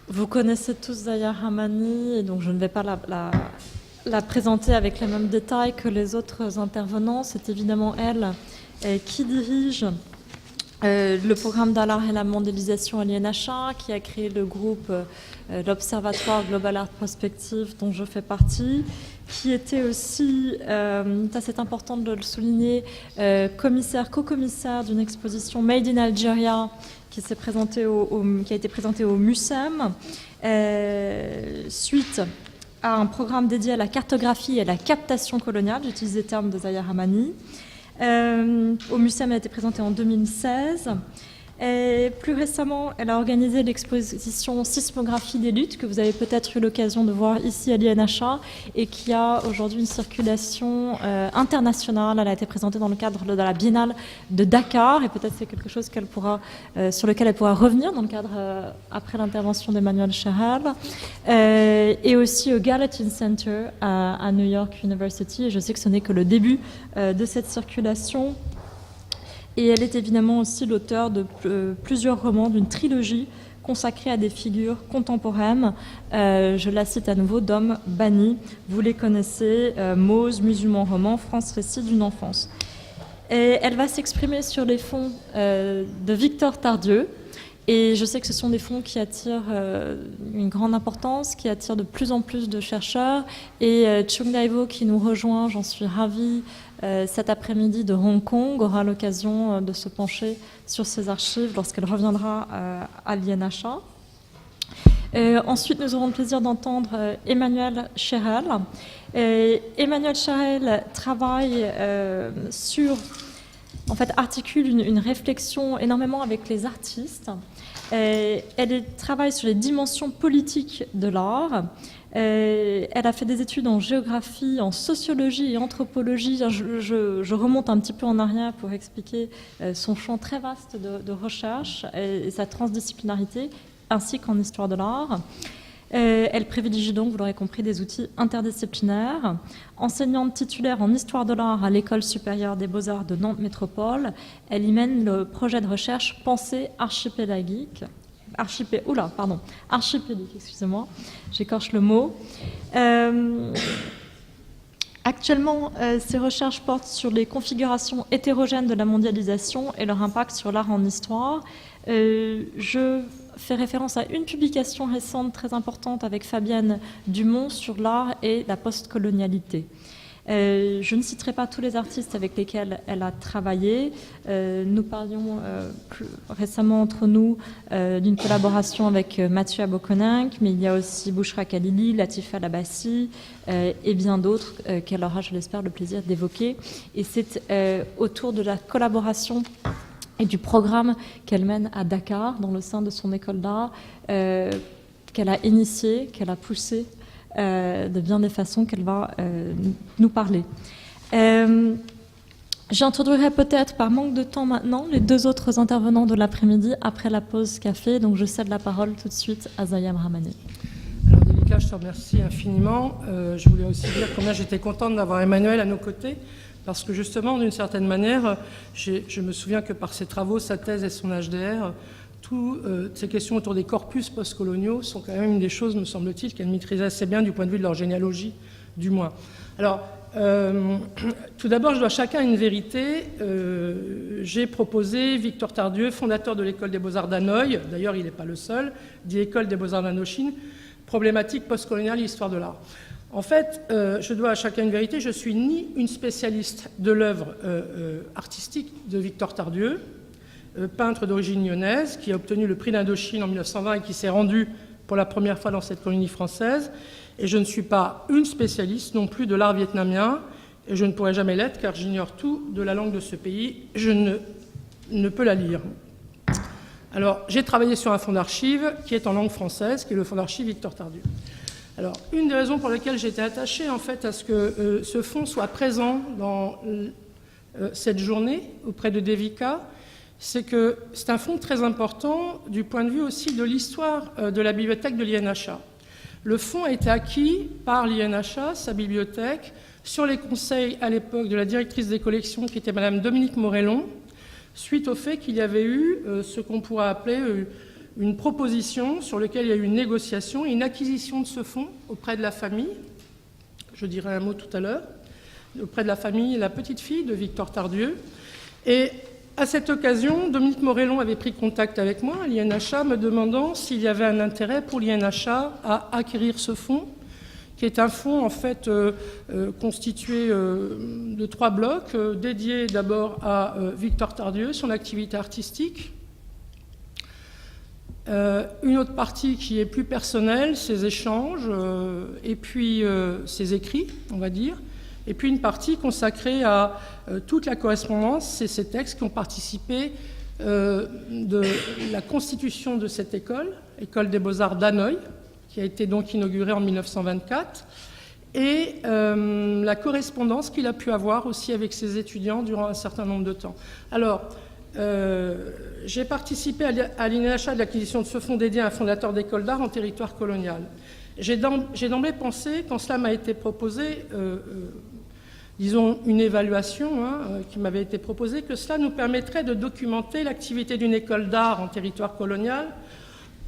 Vous connaissez tous Zahia Rahmani, et donc je ne vais pas la présenter avec les mêmes détails que les autres intervenants. C'est évidemment elle qui dirige le programme d'art et la mondialisation à l'INHA, qui a créé le groupe l'Observatoire Global Art Prospective, dont je fais partie, qui était aussi, ça c'est important de le souligner, co-commissaire d'une exposition Made in Algeria qui a été présentée au MUSEM, suite à un programme dédié à la cartographie et à la captation coloniale, j'utilise les termes de Zahia Rahmani. Au MUSEM, elle a été présentée en 2016. Et plus récemment, elle a organisé l'exposition Sismographie des luttes, que vous avez peut-être eu l'occasion de voir ici à l'INHA, et qui a aujourd'hui une circulation internationale. Elle a été présentée dans le cadre de la Biennale de Dakar, et peut-être c'est quelque chose sur lequel elle pourra revenir dans le cadre, après l'intervention d'Emmanuel Cherel, et aussi au Gallatin Center à New York University. Et je sais que ce n'est que le début de cette circulation. Et elle est évidemment aussi l'auteure de plusieurs romans, d'une trilogie consacrée à des figures contemporaines. Je la cite à nouveau, d'hommes bannis. Vous les connaissez, Mose, Musulman roman, France récit d'une enfance. Et elle va s'exprimer sur les fonds de Victor Tardieu. Et je sais que ce sont des fonds qui attirent une grande importance, qui attirent de plus en plus de chercheurs. Et Chung Daivo, qui nous rejoint, j'en suis ravie, cet après-midi de Hong Kong, aura l'occasion de se pencher sur ces archives lorsqu'elle reviendra à l'INHA. Ensuite, nous aurons le plaisir d'entendre Emmanuel Cherel. Emmanuel Cherel travaille articule une réflexion énormément avec les artistes. Elle travaille sur les dimensions politiques de l'art. Elle a fait des études en géographie, en sociologie et anthropologie. Je remonte un petit peu en arrière pour expliquer son champ très vaste de recherche et sa transdisciplinarité, ainsi qu'en histoire de l'art. Elle privilégie donc, vous l'aurez compris, des outils interdisciplinaires. Enseignante titulaire en histoire de l'art à l'École supérieure des beaux-arts de Nantes Métropole, elle y mène le projet de recherche Pensée archipélagique. Archipélique, excusez-moi, j'écorche le mot. Actuellement, ces recherches portent sur les configurations hétérogènes de la mondialisation et leur impact sur l'art en histoire. Je fais référence à une publication récente très importante avec Fabienne Dumont sur l'art et la postcolonialité. Je ne citerai pas tous les artistes avec lesquels elle a travaillé. Nous parlions plus récemment entre nous d'une collaboration avec Mathieu Abokoninck, mais il y a aussi Bouchra Khalili, Latifa Labassi et bien d'autres qu'elle aura, je l'espère, le plaisir d'évoquer. Et c'est autour de la collaboration et du programme qu'elle mène à Dakar, dans le sein de son école d'art, qu'elle a initié, qu'elle a poussé de bien des façons qu'elle va nous parler. J'introduirai peut-être, par manque de temps maintenant, les deux autres intervenants de l'après-midi après la pause café. Donc je cède la parole tout de suite à Zahia Rahmani. Alors Délica, je te remercie infiniment. Je voulais aussi dire combien j'étais contente d'avoir Emmanuel à nos côtés, parce que justement, d'une certaine manière, je me souviens que par ses travaux, sa thèse et son HDR, toutes ces questions autour des corpus postcoloniaux sont quand même une des choses, me semble-t-il, qu'elle maîtrisait assez bien du point de vue de leur généalogie, du moins. Alors, tout d'abord, je dois chacun une vérité. J'ai proposé Victor Tardieu, fondateur de l'École des Beaux-Arts d'Hanoï, d'ailleurs il n'est pas le seul, dit École des Beaux-Arts d'Indochine, problématique postcoloniale et histoire de l'art. En fait, je dois à chacun une vérité, je ne suis ni une spécialiste de l'œuvre artistique de Victor Tardieu, peintre d'origine lyonnaise, qui a obtenu le prix d'Indochine en 1920 et qui s'est rendu pour la première fois dans cette colonie française. Et je ne suis pas une spécialiste non plus de l'art vietnamien, et je ne pourrai jamais l'être car j'ignore tout de la langue de ce pays, je ne peux la lire. Alors, j'ai travaillé sur un fonds d'archives qui est en langue française, qui est le fonds d'archives Victor Tardieu. Alors, une des raisons pour lesquelles j'étais attachée en fait à ce que ce fonds soit présent dans cette journée auprès de Devika, c'est que c'est un fonds très important du point de vue aussi de l'histoire de la bibliothèque de l'INHA. Le fonds a été acquis par l'INHA, sa bibliothèque, sur les conseils à l'époque de la directrice des collections qui était Madame Dominique Morellon, suite au fait qu'il y avait eu ce qu'on pourrait appeler une proposition sur laquelle il y a eu une négociation et une acquisition de ce fonds auprès de la famille. Je dirai un mot tout à l'heure. Auprès de la famille et la petite-fille de Victor Tardieu. Et à cette occasion, Dominique Morellon avait pris contact avec moi à l'INHA me demandant s'il y avait un intérêt pour l'INHA à acquérir ce fonds, qui est un fonds en fait constitué de 3 blocs, dédiés d'abord à Victor Tardieu, son activité artistique. Une autre partie qui est plus personnelle, ses échanges, et puis ses écrits, on va dire. Et puis une partie consacrée à toute la correspondance et ces textes qui ont participé de la constitution de cette école, École des Beaux-Arts d'Hanoï, qui a été donc inaugurée en 1924, et la correspondance qu'il a pu avoir aussi avec ses étudiants durant un certain nombre de temps. Alors, j'ai participé à l'INHA de l'acquisition de ce fonds dédié à un fondateur d'école d'art en territoire colonial. J'ai d'emblée pensé, quand cela m'a été proposé, disons une évaluation qui m'avait été proposée, que cela nous permettrait de documenter l'activité d'une école d'art en territoire colonial,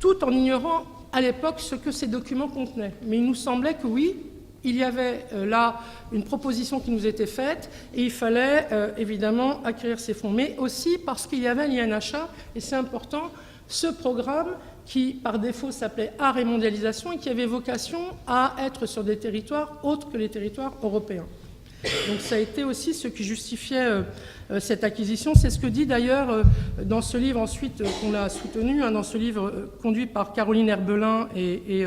tout en ignorant à l'époque ce que ces documents contenaient. Mais il nous semblait que oui, il y avait là une proposition qui nous était faite et il fallait évidemment acquérir ces fonds. Mais aussi parce qu'il y avait l'INHA, et c'est important, ce programme qui par défaut s'appelait Art et mondialisation et qui avait vocation à être sur des territoires autres que les territoires européens. Donc ça a été aussi ce qui justifiait cette acquisition. C'est ce que dit d'ailleurs dans ce livre ensuite qu'on a soutenu, dans ce livre conduit par Caroline Herbelin et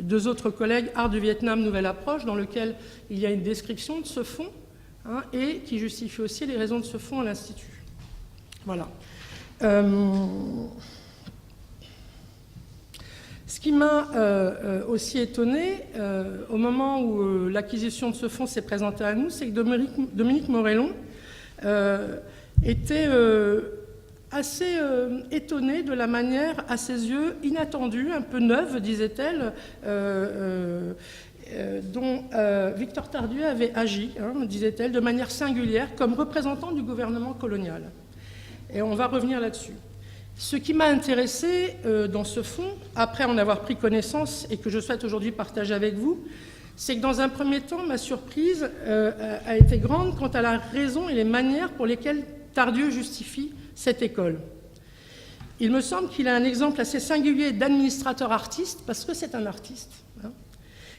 2 autres collègues, Art du Vietnam, Nouvelle Approche, dans lequel il y a une description de ce fonds et qui justifie aussi les raisons de ce fonds à l'Institut. Voilà. Ce qui m'a aussi étonné au moment où l'acquisition de ce fonds s'est présentée à nous, c'est que Dominique Morellon était assez étonnée de la manière, à ses yeux, inattendue, un peu neuve, disait-elle, dont Victor Tardieu avait agi, disait-elle, de manière singulière, comme représentant du gouvernement colonial. Et on va revenir là-dessus. Ce qui m'a intéressé dans ce fonds, après en avoir pris connaissance et que je souhaite aujourd'hui partager avec vous, c'est que dans un premier temps, ma surprise a été grande quant à la raison et les manières pour lesquelles Tardieu justifie cette école. Il me semble qu'il a un exemple assez singulier d'administrateur artiste, parce que c'est un artiste,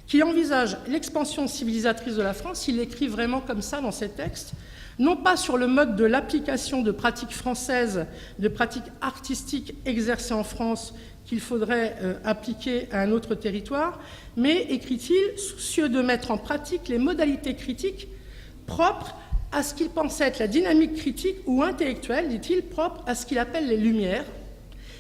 qui envisage l'expansion civilisatrice de la France, il l'écrit vraiment comme ça dans ses textes, non pas sur le mode de l'application de pratiques françaises, de pratiques artistiques exercées en France qu'il faudrait appliquer à un autre territoire, mais, écrit-il, soucieux de mettre en pratique les modalités critiques propres à ce qu'il pense être la dynamique critique ou intellectuelle, dit-il, propre à ce qu'il appelle les Lumières,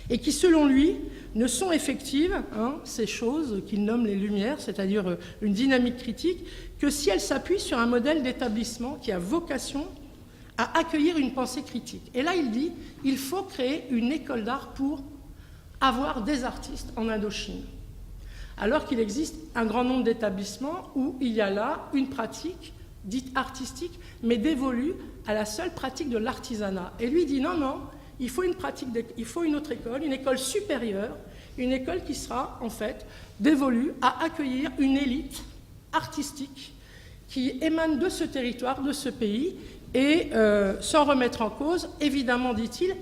et qui, selon lui, ne sont effectives, ces choses qu'il nomme les Lumières, c'est-à-dire une dynamique critique, que si elles s'appuient sur un modèle d'établissement qui a vocation à accueillir une pensée critique. Et là, il dit, il faut créer une école d'art pour avoir des artistes en Indochine. Alors qu'il existe un grand nombre d'établissements où il y a là une pratique dite artistique, mais dévolue à la seule pratique de l'artisanat. Et lui dit, non, non, il faut une autre école, une école supérieure, une école qui sera, en fait, dévolue à accueillir une élite artistique qui émane de ce territoire, de ce pays, et sans remettre en cause, évidemment, dit-il,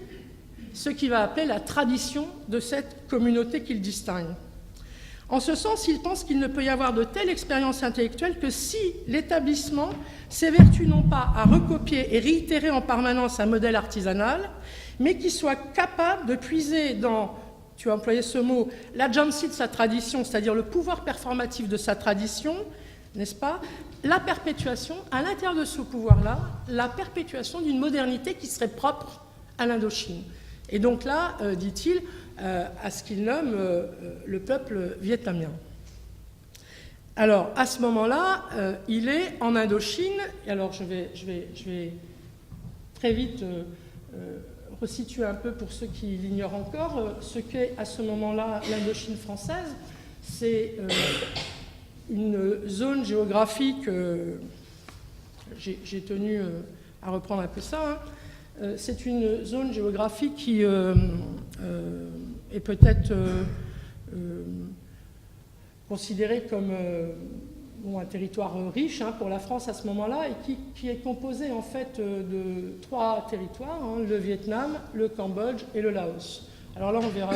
ce qu'il va appeler la tradition de cette communauté qu'il distingue. En ce sens, il pense qu'il ne peut y avoir de telle expérience intellectuelle que si l'établissement s'évertue non pas à recopier et réitérer en permanence un modèle artisanal, mais qu'il soit capable de puiser dans, tu as employé ce mot, l'agency de sa tradition, c'est-à-dire le pouvoir performatif de sa tradition, n'est-ce pas, la perpétuation, à l'intérieur de ce pouvoir-là, la perpétuation d'une modernité qui serait propre à l'Indochine. Et donc là, dit-il, à ce qu'il nomme le peuple vietnamien. Alors, à ce moment-là, il est en Indochine, et alors je vais très vite resituer un peu pour ceux qui l'ignorent encore, ce qu'est à ce moment-là l'Indochine française. C'est une zone géographique, j'ai tenu à reprendre un peu ça, c'est une zone géographique qui est peut-être considéré comme un territoire riche pour la France à ce moment-là, et qui est composé en fait de 3 territoires, le Vietnam, le Cambodge et le Laos. Alors là, on verra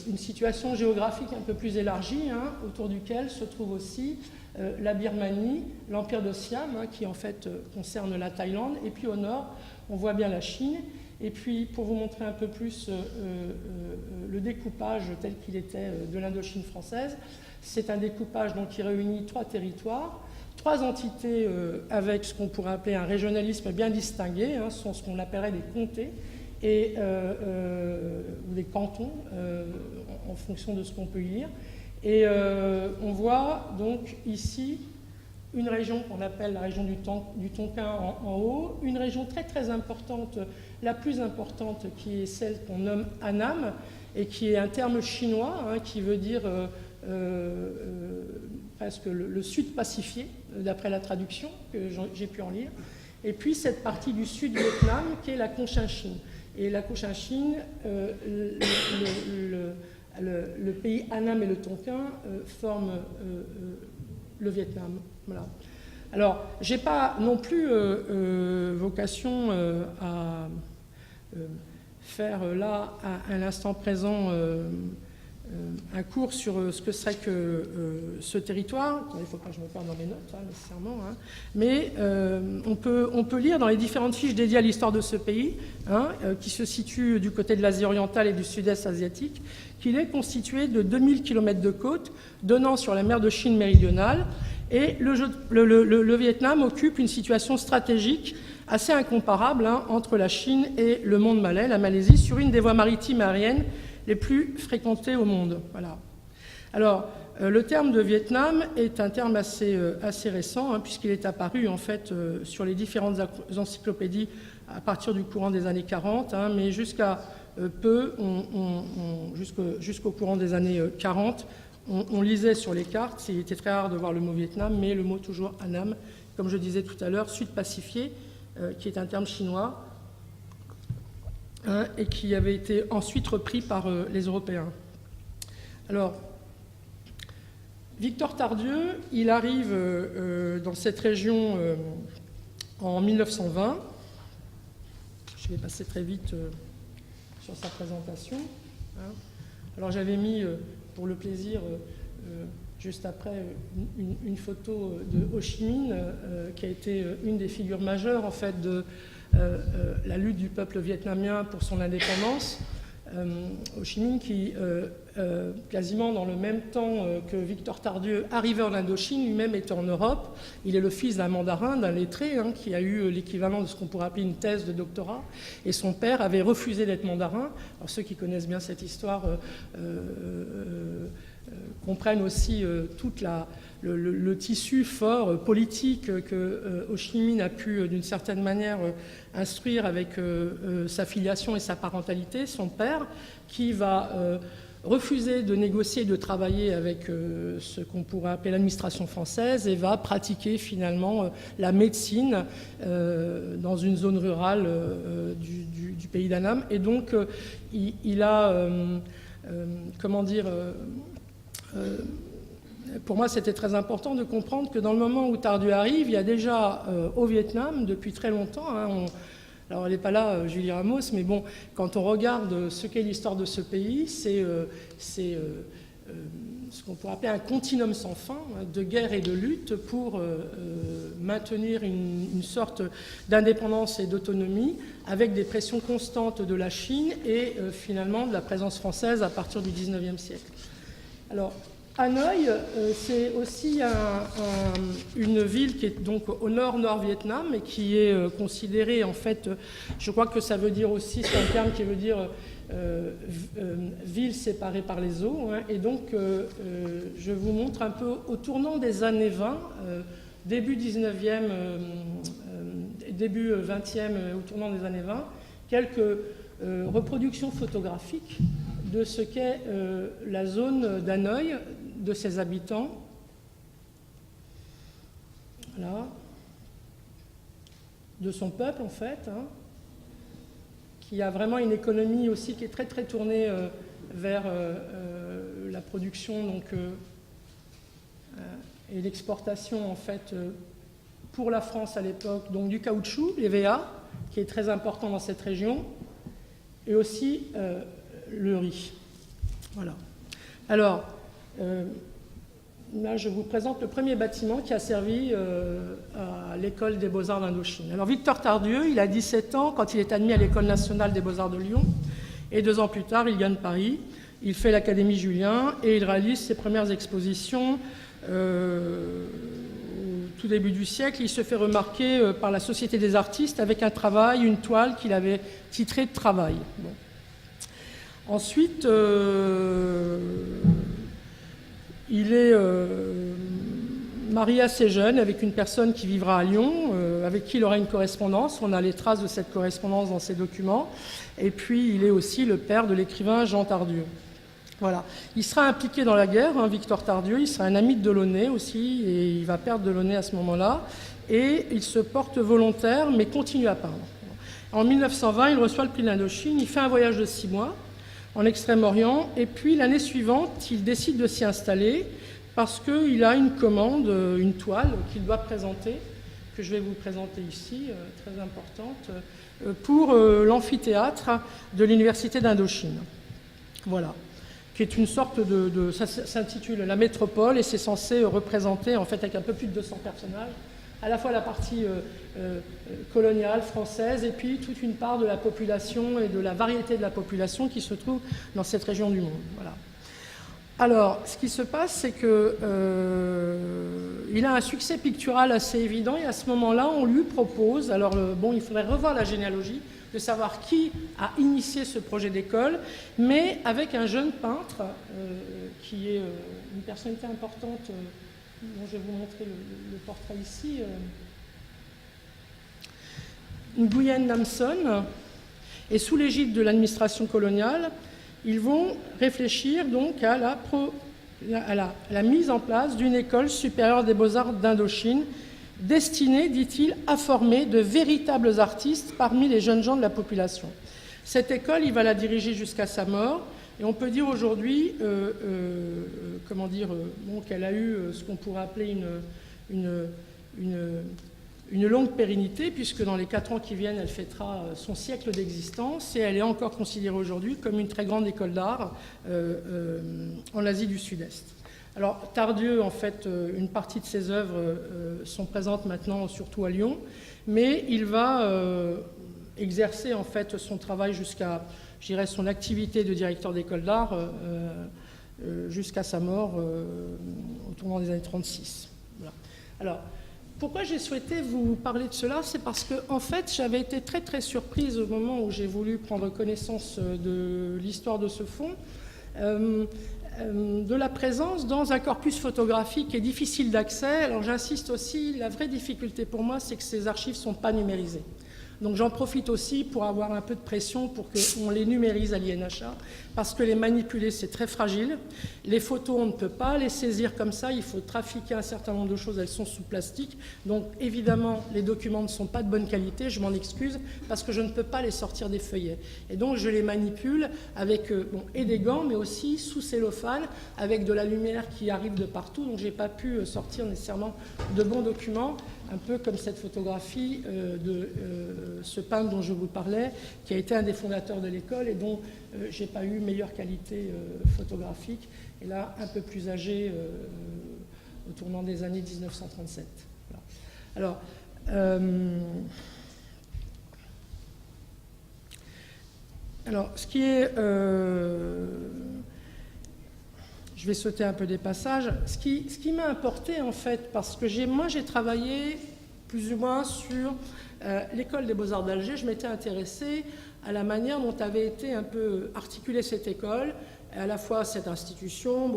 une situation géographique un peu plus élargie, autour duquel se trouve aussi la Birmanie, l'Empire de Siam, qui en fait concerne la Thaïlande, et puis au nord, on voit bien la Chine. Et puis, pour vous montrer un peu plus le découpage tel qu'il était de l'Indochine française, c'est un découpage donc, qui réunit 3 territoires, 3 entités avec ce qu'on pourrait appeler un régionalisme bien distingué, ce sont ce qu'on appellerait des comtés, ou des cantons, en fonction de ce qu'on peut y lire. Et on voit donc ici une région qu'on appelle la région du Tonkin en haut, une région très très importante, la plus importante, qui est celle qu'on nomme Annam, et qui est un terme chinois qui veut dire presque le sud pacifié, d'après la traduction que j'ai pu en lire. Et puis cette partie du sud Vietnam qui est la Cochinchine. Et la Cochinchine, le pays Annam et le Tonkin forment le Vietnam. Voilà. Alors, je n'ai pas non plus vocation à faire là, à l'instant présent, un cours sur ce que serait que ce territoire. Il ne faut pas que je me perde dans mes notes, nécessairement. Mais on peut lire dans les différentes fiches dédiées à l'histoire de ce pays, qui se situe du côté de l'Asie orientale et du sud-est asiatique, qu'il est constitué de 2000 km de côte donnant sur la mer de Chine méridionale. Et le Vietnam occupe une situation stratégique assez incomparable entre la Chine et le monde malais, la Malaisie, sur une des voies maritimes et aériennes les plus fréquentées au monde. Voilà. Alors, le terme de Vietnam est un terme assez récent, puisqu'il est apparu en fait sur les différentes encyclopédies à partir du courant des années 40, mais jusqu'à peu, jusqu'au courant des années 40, on lisait sur les cartes, il était très rare de voir le mot Vietnam, mais le mot toujours Annam, comme je disais tout à l'heure, sud-pacifié, qui est un terme chinois, et qui avait été ensuite repris par les Européens. Alors, Victor Tardieu, il arrive dans cette région en 1920. Je vais passer très vite sur sa présentation. Alors, j'avais mis, pour le plaisir, juste après, une photo de Ho Chi Minh, qui a été une des figures majeures, en fait, de la lutte du peuple vietnamien pour son indépendance. Ho Chi Minh qui, quasiment dans le même temps que Victor Tardieu arrivait en Indochine, lui-même était en Europe. Il est le fils d'un mandarin, d'un lettré, qui a eu l'équivalent de ce qu'on pourrait appeler une thèse de doctorat. Et son père avait refusé d'être mandarin. Alors ceux qui connaissent bien cette histoire comprennent aussi tout le tissu fort politique que Ho Chi Minh a pu, d'une certaine manière, instruire avec sa filiation et sa parentalité. Son père, qui va refuser de négocier, de travailler avec ce qu'on pourrait appeler l'administration française, et va pratiquer finalement la médecine dans une zone rurale du pays d'Annam. Et donc, il a, comment dire... pour moi, c'était très important de comprendre que dans le moment où Tardieu arrive, il y a déjà au Vietnam, depuis très longtemps, alors elle n'est pas là, Julie Ramos, mais bon, quand on regarde ce qu'est l'histoire de ce pays, c'est ce qu'on pourrait appeler un continuum sans fin de guerre et de lutte pour maintenir une sorte d'indépendance et d'autonomie, avec des pressions constantes de la Chine et finalement de la présence française à partir du XIXe siècle. Alors, Hanoï, c'est aussi une ville qui est donc au nord-Vietnam et qui est considérée, en fait, je crois que ça veut dire aussi, c'est un terme qui veut dire ville séparée par les eaux. Et donc, je vous montre un peu au tournant des années 20, début 19e, début 20e, au tournant des années 20, quelques reproductions photographiques de ce qu'est la zone d'Hanoï, de ses habitants. Voilà. De son peuple, en fait, qui a vraiment une économie aussi qui est très, très tournée vers la production donc, et l'exportation en fait pour la France à l'époque, donc du caoutchouc, l'EVA, qui est très important dans cette région, et aussi le riz. Voilà. Alors, là, je vous présente le premier bâtiment qui a servi à l'école des Beaux-Arts d'Indochine. Alors, Victor Tardieu, il a 17 ans quand il est admis à l'École nationale des Beaux-Arts de Lyon, et 2 ans plus tard, il gagne Paris. Il fait l'Académie Julian et il réalise ses premières expositions au tout début du siècle. Il se fait remarquer par la Société des artistes avec un travail, une toile qu'il avait titrée « Travail ». Bon. Ensuite, il est marié assez jeune avec une personne qui vivra à Lyon, avec qui il aura une correspondance. On a les traces de cette correspondance dans ses documents. Et puis, il est aussi le père de l'écrivain Jean Tardieu. Voilà. Il sera impliqué dans la guerre, hein, Victor Tardieu. Il sera un ami de Delaunay aussi, et il va perdre Delaunay à ce moment-là. Et il se porte volontaire, mais continue à peindre. En 1920, il reçoit le prix de l'Indochine. Il fait un voyage de 6 mois en Extrême-Orient. Et puis, l'année suivante, il décide de s'y installer parce qu'il a une commande, une toile qu'il doit présenter, que je vais vous présenter ici, très importante, pour l'amphithéâtre de l'Université d'Indochine. Voilà. Qui est une sorte ça s'intitule La Métropole et c'est censé représenter, en fait, avec un peu plus de 200 personnages, à la fois la partie coloniale française et puis toute une part de la population et de la variété de la population qui se trouve dans cette région du monde. Voilà. Alors, ce qui se passe, c'est qu'il a un succès pictural assez évident et à ce moment-là, on lui propose, alors bon, il faudrait revoir la généalogie, de savoir qui a initié ce projet d'école, mais avec un jeune peintre qui est une personnalité importante, dont je vais vous montrer le portrait ici, Nguyen Nam Son, et sous l'égide de l'administration coloniale, ils vont réfléchir donc à la mise en place d'une école supérieure des beaux-arts d'Indochine, destinée, dit-il, à former de véritables artistes parmi les jeunes gens de la population. Cette école, il va la diriger jusqu'à sa mort, et on peut dire aujourd'hui, qu'elle a eu ce qu'on pourrait appeler une longue pérennité, puisque dans les 4 ans qui viennent, elle fêtera son siècle d'existence, et elle est encore considérée aujourd'hui comme une très grande école d'art en Asie du Sud-Est. Alors, Tardieu, en fait, une partie de ses œuvres sont présentes maintenant surtout à Lyon, mais il va exercer, en fait, son travail jusqu'à, je dirais, son activité de directeur d'école d'art jusqu'à sa mort au tournant des années 36. Voilà. Alors, pourquoi j'ai souhaité vous parler de cela? C'est parce que, en fait, j'avais été très, très surprise au moment où j'ai voulu prendre connaissance de l'histoire de ce fonds, de la présence dans un corpus photographique qui est difficile d'accès. Alors j'insiste aussi, la vraie difficulté pour moi, c'est que ces archives ne sont pas numérisées. Donc j'en profite aussi pour avoir un peu de pression pour qu'on les numérise à l'INHA, parce que les manipuler, c'est très fragile. Les photos, on ne peut pas les saisir comme ça, il faut trafiquer un certain nombre de choses, elles sont sous plastique. Donc évidemment, les documents ne sont pas de bonne qualité, je m'en excuse, parce que je ne peux pas les sortir des feuillets. Et donc je les manipule avec et des gants, mais aussi sous cellophane, avec de la lumière qui arrive de partout, donc je n'ai pas pu sortir nécessairement de bons documents, un peu comme cette photographie de ce peintre dont je vous parlais, qui a été un des fondateurs de l'école et dont je n'ai pas eu meilleure qualité photographique, et là un peu plus âgé au tournant des années 1937. Voilà. Alors, ce qui est... je vais sauter un peu des passages. Ce qui m'a importé, en fait, parce que moi, j'ai travaillé plus ou moins sur l'école des Beaux-Arts d'Alger. Je m'étais intéressée à la manière dont avait été un peu articulée cette école, à la fois cette institution,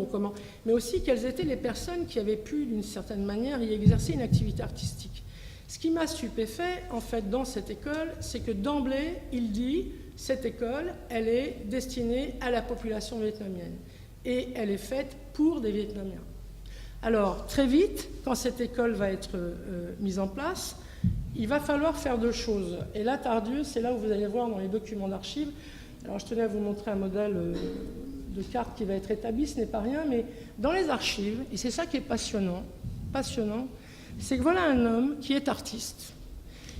mais aussi quelles étaient les personnes qui avaient pu, d'une certaine manière, y exercer une activité artistique. Ce qui m'a stupéfait, en fait, dans cette école, c'est que d'emblée, il dit, cette école, elle est destinée à la population vietnamienne. Et elle est faite pour des Vietnamiens. Alors, très vite, quand cette école va être mise en place, il va falloir faire 2 choses. Et là, Tardieu, c'est là où vous allez voir dans les documents d'archives. Alors, je tenais à vous montrer un modèle de carte qui va être établi, ce n'est pas rien, mais dans les archives, et c'est ça qui est passionnant, c'est que voilà un homme qui est artiste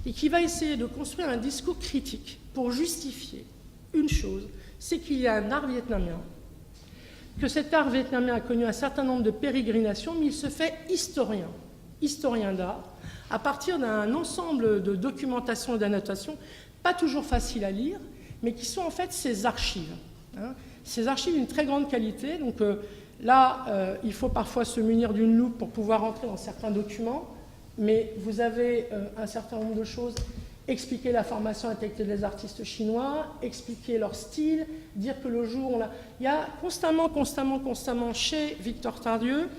et qui va essayer de construire un discours critique pour justifier une chose, c'est qu'il y a un art vietnamien, que cet art vietnamien a connu un certain nombre de pérégrinations, mais il se fait historien d'art, à partir d'un ensemble de documentation et d'annotations, pas toujours faciles à lire, mais qui sont en fait ses archives. Ces archives d'une très grande qualité. Donc là, il faut parfois se munir d'une loupe pour pouvoir entrer dans certains documents, mais vous avez un certain nombre de choses. Expliquer la formation intellectuelle des artistes chinois, expliquer leur style, dire que le jour... Il y a constamment chez Victor Tardieu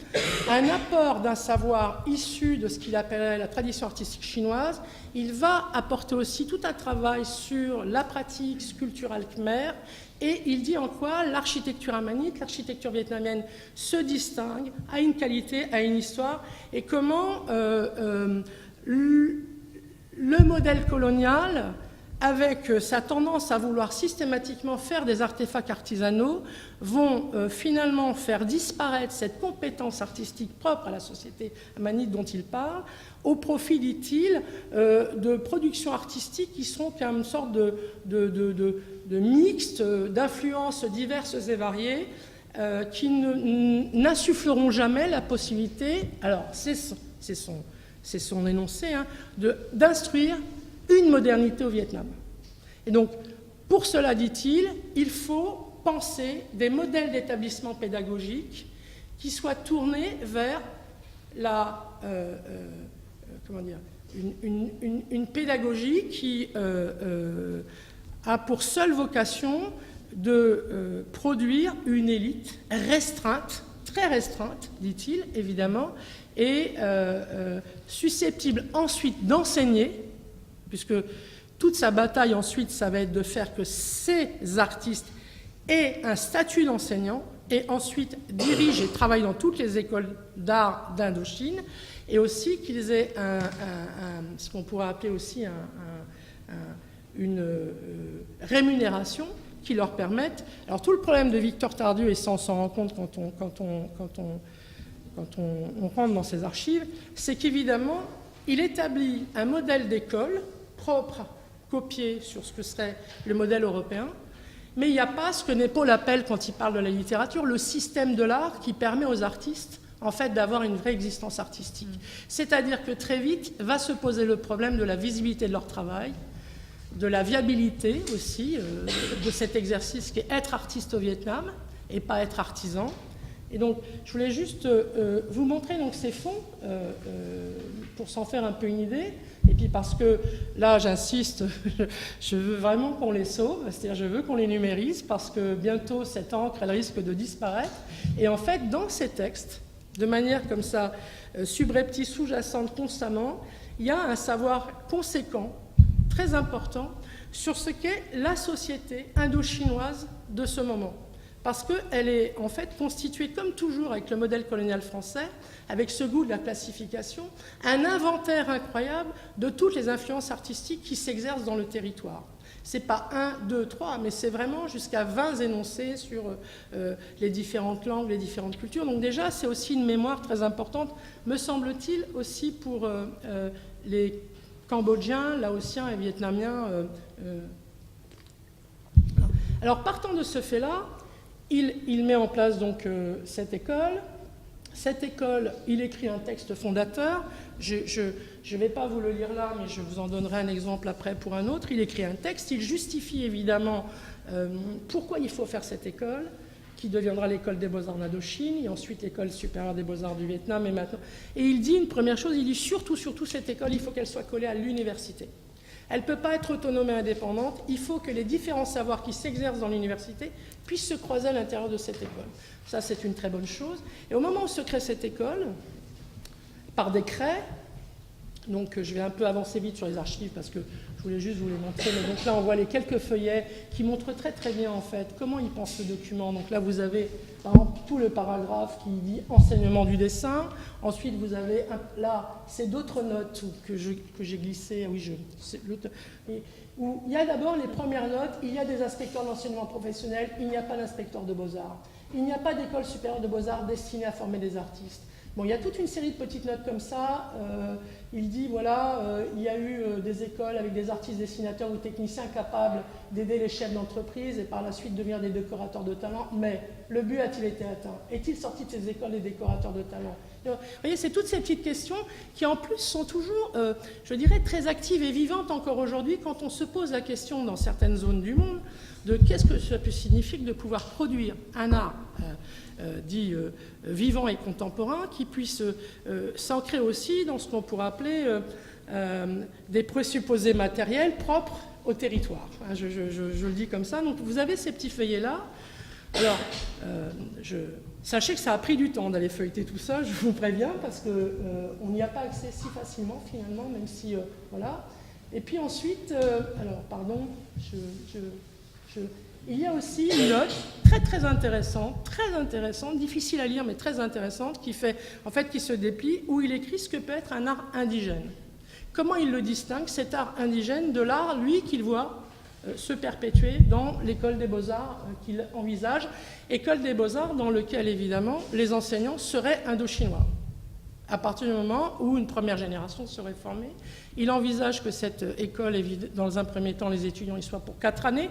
un apport d'un savoir issu de ce qu'il appelait la tradition artistique chinoise. Il va apporter aussi tout un travail sur la pratique sculpturale khmer et il dit en quoi l'architecture amanite, l'architecture vietnamienne se distingue, a une qualité, a une histoire et comment... le modèle colonial, avec sa tendance à vouloir systématiquement faire des artefacts artisanaux, vont finalement faire disparaître cette compétence artistique propre à la société amanite dont il parle, au profit, dit-il, de productions artistiques qui sont une sorte de mixte, d'influences diverses et variées, qui n'insuffleront jamais la possibilité, alors c'est son énoncé, d'instruire une modernité au Vietnam. Et donc, pour cela, dit-il, il faut penser des modèles d'établissement pédagogique qui soient tournés vers une pédagogie qui a pour seule vocation de produire une élite restreinte, très restreinte, dit-il, évidemment, et susceptible ensuite d'enseigner, puisque toute sa bataille ensuite, ça va être de faire que ces artistes aient un statut d'enseignant et ensuite dirigent et travaillent dans toutes les écoles d'art d'Indochine, et aussi qu'ils aient ce qu'on pourrait appeler aussi une rémunération qui leur permette... Alors tout le problème de Victor Tardieu, et ça on s'en rend compte quand on rentre dans ses archives, c'est qu'évidemment, il établit un modèle d'école propre, copié sur ce que serait le modèle européen, mais il n'y a pas ce que Naipaul appelle, quand il parle de la littérature, le système de l'art qui permet aux artistes, en fait, d'avoir une vraie existence artistique. C'est-à-dire que très vite va se poser le problème de la visibilité de leur travail, de la viabilité aussi de cet exercice qui est être artiste au Vietnam et pas être artisan. Et donc, je voulais juste vous montrer donc, ces fonds pour s'en faire un peu une idée. Et puis parce que là, j'insiste, je veux vraiment qu'on les sauve, c'est-à-dire je veux qu'on les numérise parce que bientôt, cette encre, elle risque de disparaître. Et en fait, dans ces textes, de manière comme ça, subreptice, sous-jacente constamment, il y a un savoir conséquent, très important, sur ce qu'est la société indo-chinoise de ce moment. Parce qu'elle est en fait constituée, comme toujours avec le modèle colonial français, avec ce goût de la classification, un inventaire incroyable de toutes les influences artistiques qui s'exercent dans le territoire. Ce n'est pas 1, 2, 3, mais c'est vraiment jusqu'à 20 énoncés sur les différentes langues, les différentes cultures. Donc déjà, c'est aussi une mémoire très importante, me semble-t-il, aussi pour les Cambodgiens, Laotiens et Vietnamiens. Alors, partant de ce fait-là, il met en place donc cette école. Cette école, il écrit un texte fondateur. Je ne vais pas vous le lire là, mais je vous en donnerai un exemple après pour un autre. Il écrit un texte, il justifie évidemment pourquoi il faut faire cette école, qui deviendra l'école des beaux-arts d'Indochine, et ensuite l'école supérieure des beaux-arts du Vietnam, et maintenant. Et il dit une première chose, il dit surtout cette école, il faut qu'elle soit collée à l'université. Elle ne peut pas être autonome et indépendante, il faut que les différents savoirs qui s'exercent dans l'université puissent se croiser à l'intérieur de cette école. Ça, c'est une très bonne chose. Et au moment où se crée cette école, par décret, Donc je vais un peu avancer vite sur les archives parce que je voulais juste vous les montrer. Mais donc là, on voit les quelques feuillets qui montrent très très bien en fait comment il pense le document. Donc là, vous avez par exemple tout le paragraphe qui dit enseignement du dessin. Ensuite, vous avez là, c'est d'autres notes que j'ai glissées. Oui, où il y a d'abord les premières notes. Il y a des inspecteurs d'enseignement professionnel. Il n'y a pas d'inspecteur de beaux-arts. Il n'y a pas d'école supérieure de beaux-arts destinée à former des artistes. Bon, il y a toute une série de petites notes comme ça. Il dit, voilà, il y a eu des écoles avec des artistes dessinateurs ou techniciens capables d'aider les chefs d'entreprise et par la suite devenir des décorateurs de talent. Mais le but a-t-il été atteint? Est-il sorti de ces écoles des décorateurs de talent? Vous voyez, c'est toutes ces petites questions qui en plus sont toujours, je dirais, très actives et vivantes encore aujourd'hui quand on se pose la question dans certaines zones du monde de qu'est-ce que ça peut signifier de pouvoir produire un art dit vivant et contemporain, qui puisse s'ancrer aussi dans ce qu'on pourrait appeler des présupposés matériels propres au territoire. Je le dis comme ça. Donc vous avez ces petits feuillets-là. Alors, sachez que ça a pris du temps d'aller feuilleter tout ça, je vous préviens, parce qu'on n'y a pas accès si facilement finalement, même si... voilà. Et puis ensuite, alors pardon, il y a aussi une note très intéressante, difficile à lire mais très intéressante, qui se déplie, où il écrit ce que peut être un art indigène. Comment il le distingue, cet art indigène, de l'art, lui, qu'il voit se perpétuer dans l'école des beaux-arts qu'il envisage, école des beaux-arts dans laquelle, évidemment, les enseignants seraient indo-chinois. À partir du moment où une première génération serait formée, il envisage que cette école, dans un premier temps, les étudiants y soient pour 4 années,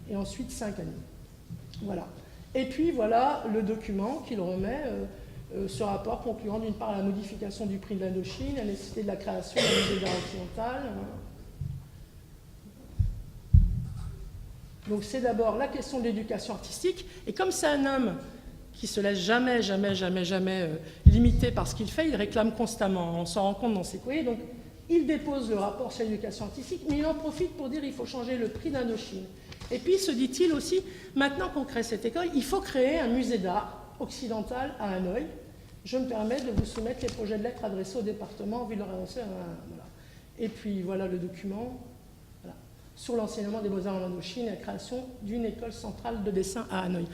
et ensuite 5 années. Voilà. Et puis voilà le document qu'il remet, ce rapport concluant d'une part à la modification du prix de l'Indochine, la nécessité de la création d'un musée d'art occidental. Donc c'est d'abord la question de l'éducation artistique, et comme c'est un homme qui se laisse jamais limiter par ce qu'il fait, il réclame constamment, on s'en rend compte dans ses courriers, donc il dépose le rapport sur l'éducation artistique, mais il en profite pour dire qu'il faut changer le prix d'Indochine. Et puis, se dit-il aussi, maintenant qu'on crée cette école, il faut créer un musée d'art occidental à Hanoï. Je me permets de vous soumettre les projets de lettres adressés au département, vu leur annoncer. Voilà. Et puis, voilà le document sur l'enseignement des beaux-arts en Indochine et la création d'une école centrale de dessin à Hanoï.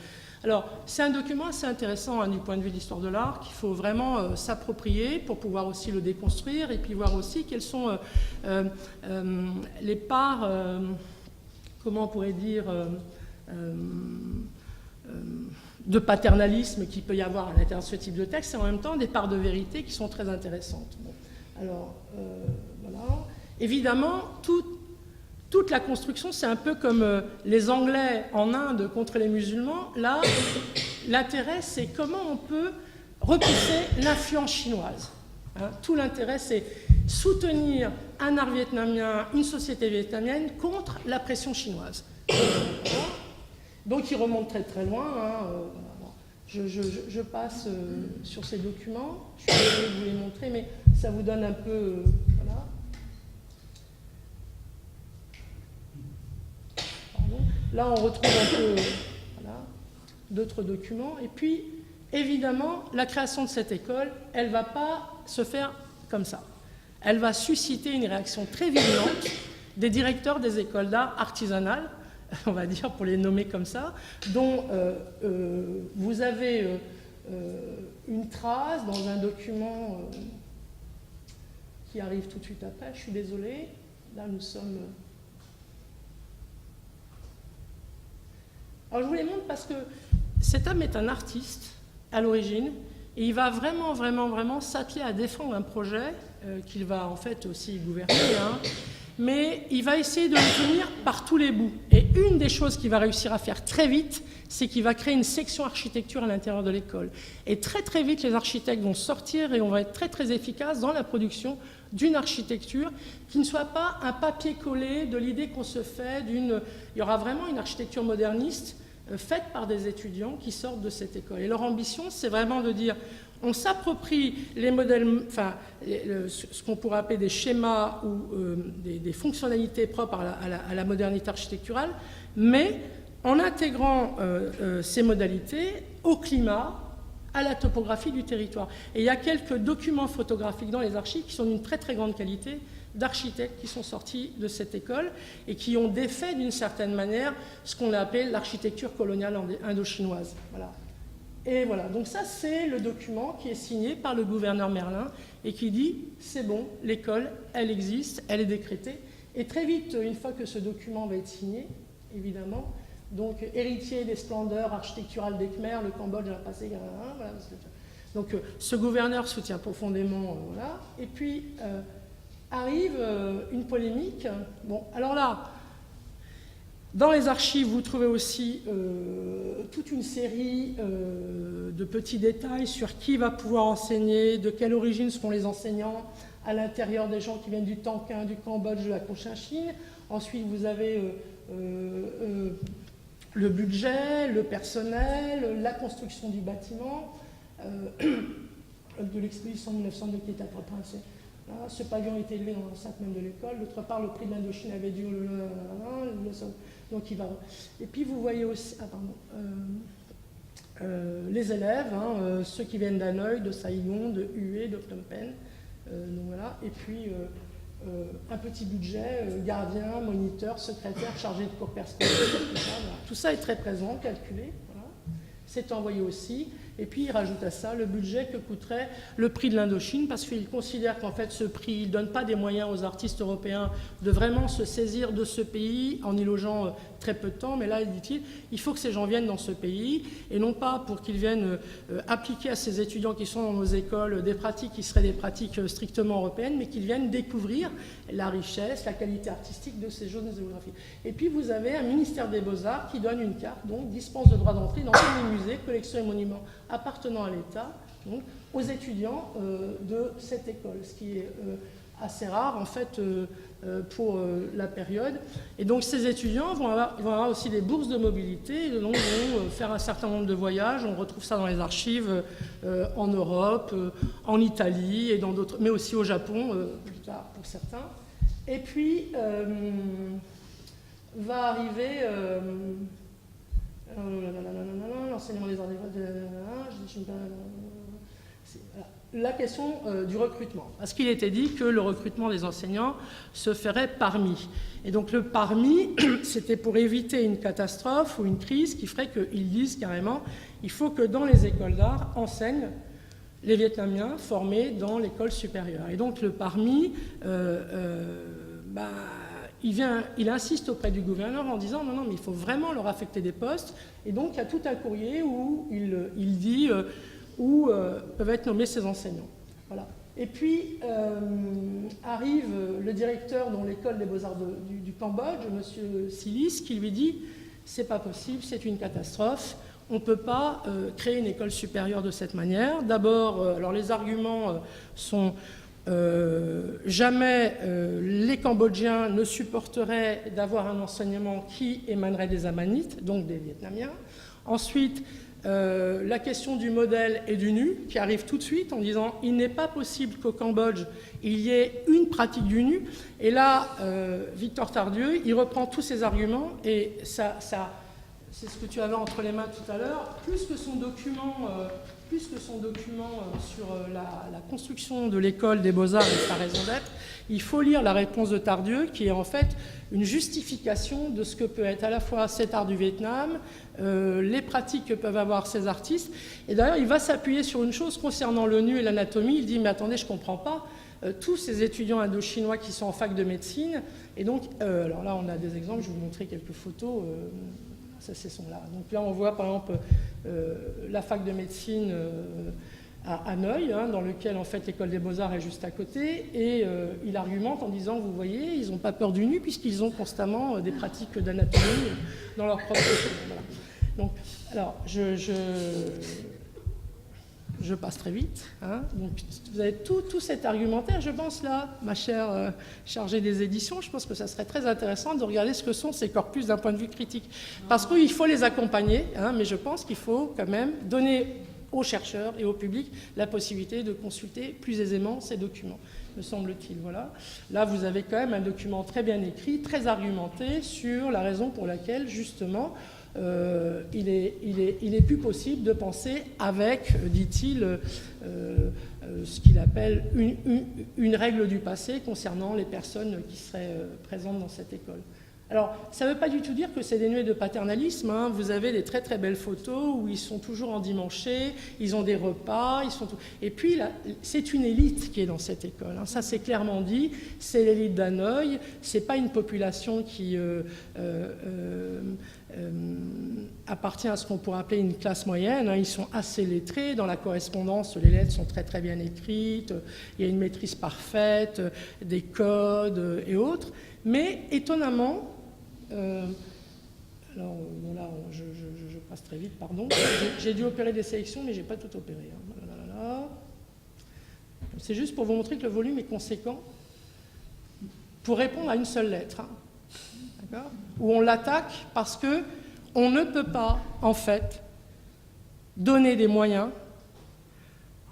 Alors, c'est un document assez intéressant du point de vue de l'histoire de l'art qu'il faut vraiment s'approprier pour pouvoir aussi le déconstruire et puis voir aussi quelles sont les parts... comment on pourrait dire, de paternalisme qu'il peut y avoir à l'intérieur de ce type de texte, et en même temps des parts de vérité qui sont très intéressantes. Bon. Alors, voilà. Évidemment, toute la construction, c'est un peu comme les Anglais en Inde contre les musulmans. Là, l'intérêt, c'est comment on peut repousser l'influence chinoise. Hein, tout l'intérêt, c'est soutenir un art vietnamien, une société vietnamienne contre la pression chinoise. Donc il remonte très loin. Je passe sur ces documents. Je suis désolée de vous les montrer, mais ça vous donne un peu... voilà. Pardon. Là, on retrouve un peu d'autres documents. Et puis, évidemment, la création de cette école, elle ne va pas se faire comme ça. Elle va susciter une réaction très violente des directeurs des écoles d'art artisanales, on va dire pour les nommer comme ça, dont vous avez une trace dans un document qui arrive tout de suite après. Je suis désolée, là nous sommes... Alors je vous les montre parce que cet homme est un artiste à l'origine, et il va vraiment s'atteler à défendre un projet qu'il va en fait aussi gouverner, mais il va essayer de le tenir par tous les bouts. Et une des choses qu'il va réussir à faire très vite, c'est qu'il va créer une section architecture à l'intérieur de l'école. Et très vite, les architectes vont sortir et on va être très efficace dans la production d'une architecture qui ne soit pas un papier-collé de l'idée qu'on se fait d'une... Il y aura vraiment une architecture moderniste faite par des étudiants qui sortent de cette école. Et leur ambition, c'est vraiment de dire, on s'approprie les modèles, enfin, ce qu'on pourrait appeler des schémas ou des fonctionnalités propres à la modernité architecturale, mais en intégrant ces modalités au climat à la topographie du territoire. Et il y a quelques documents photographiques dans les archives qui sont d'une très très grande qualité, d'architectes qui sont sortis de cette école et qui ont défait d'une certaine manière ce qu'on a appelé l'architecture coloniale indo-chinoise. Voilà. Et voilà, donc ça c'est le document qui est signé par le gouverneur Merlin et qui dit c'est bon, l'école, elle existe, elle est décrétée. Et très vite, une fois que ce document va être signé, évidemment, donc héritier des splendeurs architecturales des Khmers, le Cambodge a passé, voilà. Donc ce gouverneur soutient profondément, voilà. Et puis arrive une polémique. Bon, alors là, dans les archives, vous trouvez aussi toute une série de petits détails sur qui va pouvoir enseigner, de quelle origine seront les enseignants, à l'intérieur des gens qui viennent du Tonkin, du Cambodge, de la Cochinchine. Ensuite, vous avez le budget, le personnel, la construction du bâtiment, de l'exposition de 1902 qui est à Port-Prince. Ce pavillon était élevé dans l'enceinte même de l'école. D'autre part, le prix de l'Indochine avait dû... donc il va... Et puis vous voyez aussi... les élèves, ceux qui viennent d'Hanoï, de Saigon, de Hue, de Phnom Penh. Donc voilà. Et puis un petit budget, gardien, moniteur, secrétaire, chargé de cours personnels, tout ça. Voilà. Tout ça est très présent, calculé. Voilà. C'est envoyé aussi. Et puis il rajoute à ça le budget que coûterait le prix de l'Indochine, parce qu'il considère qu'en fait ce prix, il ne donne pas des moyens aux artistes européens de vraiment se saisir de ce pays en y logeant très peu de temps, mais là, dit-il, il faut que ces gens viennent dans ce pays, et non pas pour qu'ils viennent appliquer à ces étudiants qui sont dans nos écoles des pratiques qui seraient des pratiques strictement européennes, mais qu'ils viennent découvrir la richesse, la qualité artistique de ces zones géographiques. Et puis vous avez un ministère des Beaux-Arts qui donne une carte, donc dispense de droit d'entrée dans tous les musées, collections et monuments appartenant à l'État, donc aux étudiants de cette école, ce qui est assez rare en fait pour la période. Et donc ces étudiants vont avoir aussi des bourses de mobilité, et donc vont faire un certain nombre de voyages. On retrouve ça dans les archives en Europe, en Italie et dans d'autres, mais aussi au Japon plus tard pour certains. Et puis va arriver l'enseignement des arts la question du recrutement. Parce qu'il était dit que le recrutement des enseignants se ferait parmi. Et donc le parmi, c'était pour éviter une catastrophe ou une crise qui ferait qu'ils disent carrément il faut que dans les écoles d'art enseignent les Vietnamiens formés dans l'école supérieure. Et donc le parmi, il insiste auprès du gouverneur en disant non, mais il faut vraiment leur affecter des postes. Et donc il y a tout un courrier où il dit où peuvent être nommés ces enseignants. Voilà. Et puis arrive le directeur de l'école des beaux-arts du Cambodge, M. Silis, qui lui dit c'est pas possible, c'est une catastrophe. On ne peut pas créer une école supérieure de cette manière. D'abord, alors les arguments sont jamais les Cambodgiens ne supporteraient d'avoir un enseignement qui émanerait des Amanites, donc des Vietnamiens. Ensuite, la question du modèle et du nu, qui arrive tout de suite en disant il n'est pas possible qu'au Cambodge il y ait une pratique du nu. Et là, Victor Tardieu, il reprend tous ces arguments et ça c'est ce que tu avais entre les mains tout à l'heure, plus que son document sur la construction de l'école des Beaux-Arts et sa raison d'être, il faut lire la réponse de Tardieu, qui est en fait une justification de ce que peut être à la fois cet art du Vietnam, les pratiques que peuvent avoir ces artistes. Et d'ailleurs, il va s'appuyer sur une chose concernant le nu et l'anatomie. Il dit, mais attendez, je ne comprends pas. Tous ces étudiants indo-chinois qui sont en fac de médecine, et donc, alors là, on a des exemples, je vais vous montrer quelques photos. Ça, ce sont là. Donc là, on voit par exemple la fac de médecine à Hanoï, dans lequel en fait l'école des Beaux-Arts est juste à côté, et il argumente en disant, vous voyez, ils n'ont pas peur du nu puisqu'ils ont constamment des pratiques d'anatomie dans leur propre école. Voilà. Donc, alors, je passe très vite. Donc, vous avez tout cet argumentaire, je pense là, ma chère chargée des éditions, je pense que ça serait très intéressant de regarder ce que sont ces corpus d'un point de vue critique. Parce qu'il faut les accompagner, mais je pense qu'il faut quand même donner aux chercheurs et au public la possibilité de consulter plus aisément ces documents, me semble-t-il. Voilà. Là, vous avez quand même un document très bien écrit, très argumenté sur la raison pour laquelle, justement, il est plus possible de penser avec, dit-il, ce qu'il appelle une règle du passé concernant les personnes qui seraient présentes dans cette école. Alors, ça ne veut pas du tout dire que c'est dénué de paternalisme, hein. Vous avez des très très belles photos où ils sont toujours endimanchés, ils ont des repas, et puis là, c'est une élite qui est dans cette école, hein. Ça c'est clairement dit, c'est l'élite d'Hanoï, c'est pas une population qui appartient à ce qu'on pourrait appeler une classe moyenne, hein. Ils sont assez lettrés, dans la correspondance, les lettres sont très très bien écrites, il y a une maîtrise parfaite des codes et autres, mais étonnamment, alors bon là, je passe très vite, pardon. J'ai dû opérer des sélections, mais j'ai pas tout opéré, hein. C'est juste pour vous montrer que le volume est conséquent pour répondre à une seule lettre, hein. D'accord ? Où on l'attaque parce que on ne peut pas, en fait, donner des moyens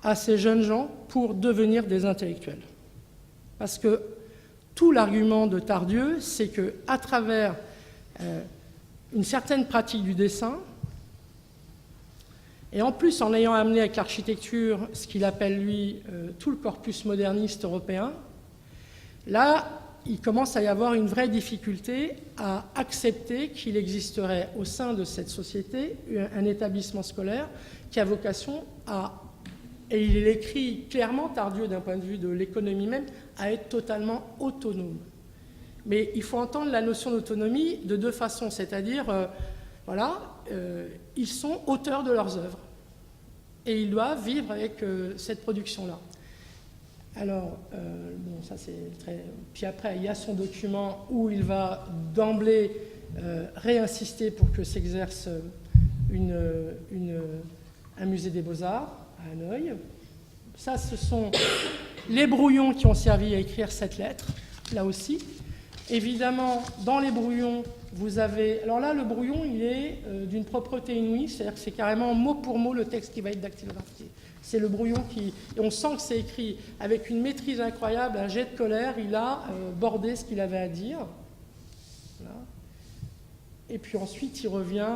à ces jeunes gens pour devenir des intellectuels. Parce que tout l'argument de Tardieu, c'est qu'à travers une certaine pratique du dessin, et en plus en ayant amené avec l'architecture ce qu'il appelle lui tout le corpus moderniste européen, là il commence à y avoir une vraie difficulté à accepter qu'il existerait au sein de cette société un établissement scolaire qui a vocation à, et il écrit clairement Tardieu d'un point de vue de l'économie même, à être totalement autonome. Mais il faut entendre la notion d'autonomie de deux façons, c'est-à-dire, ils sont auteurs de leurs œuvres et ils doivent vivre avec cette production-là. Alors, bon, ça c'est très... Puis après, il y a son document où il va d'emblée réinsister pour que s'exerce un musée des Beaux-Arts à Hanoï. Ça, ce sont les brouillons qui ont servi à écrire cette lettre, là aussi. Évidemment, dans les brouillons, vous avez... Alors là, le brouillon, il est d'une propreté inouïe, c'est-à-dire que c'est carrément mot pour mot le texte qui va être dactylographié. C'est le brouillon qui... Et on sent que c'est écrit avec une maîtrise incroyable, un jet de colère, il a bordé ce qu'il avait à dire. Voilà. Et puis ensuite, il revient